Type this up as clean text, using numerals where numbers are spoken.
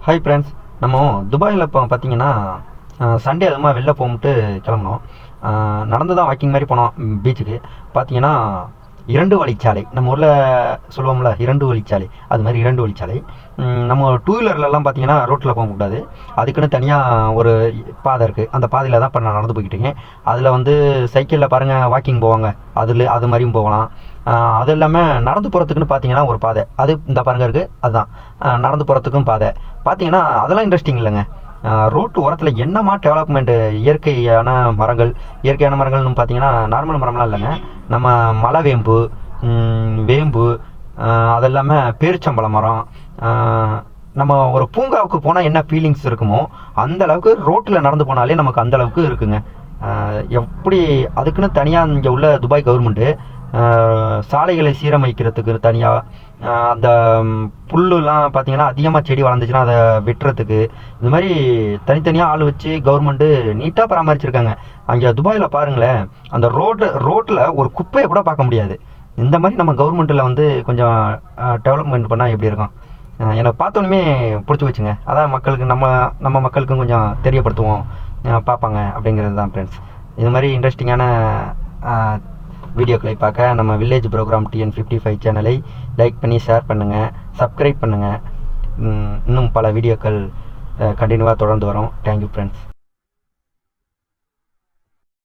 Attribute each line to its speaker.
Speaker 1: Hi friends, நம்ம துபாயில் இப்போ பார்த்தீங்கன்னா சண்டே அதுமா வெளில போகும்ட்டு கிளம்புனோம். நடந்து தான் வாக்கிங் மாதிரி போனோம் பீச்சுக்கு. பார்த்தீங்கன்னா 2 வழிச்சாலை, நம்ம ஊரில் சொல்லுவோம்ல 2 வழிச்சாலை, அது மாதிரி 2 வழிச்சாலை. நம்ம டூ வீலர்லலாம் பார்த்தீங்கன்னா ரோட்டில் போகக்கூடாது, அதுக்குன்னு தனியாக ஒரு பாதை இருக்குது. அந்த பாதையில் தான் இப்போ நான் நடந்து போய்கிட்டு இருக்கேன். அதில் வந்து சைக்கிளில் பாருங்கள் வாக்கிங் போவாங்க, அது மாதிரியும் போகலாம். அது இல்லாமல் நடந்து போகிறதுக்குன்னு பார்த்தீங்கன்னா ஒரு பாதை, அது இந்த பாருங்க இருக்குது, அதுதான் நடந்து போகிறதுக்கும் பாதை. பார்த்தீங்கன்னா அதெல்லாம் இன்ட்ரெஸ்டிங் இல்லைங்க. ரோட்டு ஓரத்தில் என்னமா டெவலப்மெண்ட்டு, இயற்கையான மரங்கள்னு பார்த்தீங்கன்னா நார்மல் மரம்லாம் இல்லைங்க. நம்ம மலைவேம்பு, வேம்பு, அது இல்லாமல் பேரிச்சம்பழ மரம். நம்ம ஒரு பூங்காவுக்கு போனால் என்ன ஃபீலிங்ஸ் இருக்குமோ அந்த அளவுக்கு ரோட்டில் நடந்து போனாலே நமக்கு அந்த அளவுக்கு இருக்குங்க. எப்படி அதுக்குன்னு தனியாக இங்கே உள்ள துபாய் கவர்மெண்ட்டு சாலைகளை சீரமைக்கிறதுக்கு தனியாக, அந்த புல்லுலாம் பார்த்தீங்கன்னா அதிகமாக செடி வளர்ந்துச்சுன்னா அதை வெட்டுறதுக்கு, இந்த மாதிரி தனித்தனியாக ஆள் வச்சு கவர்மெண்ட்டு நீட்டாக பராமரிச்சிருக்காங்க. அங்கே துபாயில் பாருங்களேன், அந்த ரோட்டில் ஒரு குப்பையை கூட பார்க்க முடியாது. இந்த மாதிரி நம்ம கவர்மெண்ட்டில் வந்து கொஞ்சம் டெவலப்மெண்ட் பண்ணால் எப்படி இருக்கும்? எனக்கு பார்த்தோன்னே பிடிச்சி வச்சுங்க. அதான் மக்களுக்கு நம்ம மக்களுக்கும் கொஞ்சம் தெரியப்படுத்துவோம், பார்ப்பாங்க அப்படிங்கிறது தான் ஃப்ரெண்ட்ஸ். இது மாதிரி இன்ட்ரெஸ்டிங்கான வீடியோக்களை பார்க்க நம்ம வில்லேஜ் ப்ரோக்ராம் TN55 சேனலை லைக் பண்ணி ஷேர் பண்ணுங்கள், சப்ஸ்கிரைப் பண்ணுங்கள். இன்னும் பல வீடியோக்கள் கண்டினியூவாக தொடர்ந்து வரும். Thank you friends.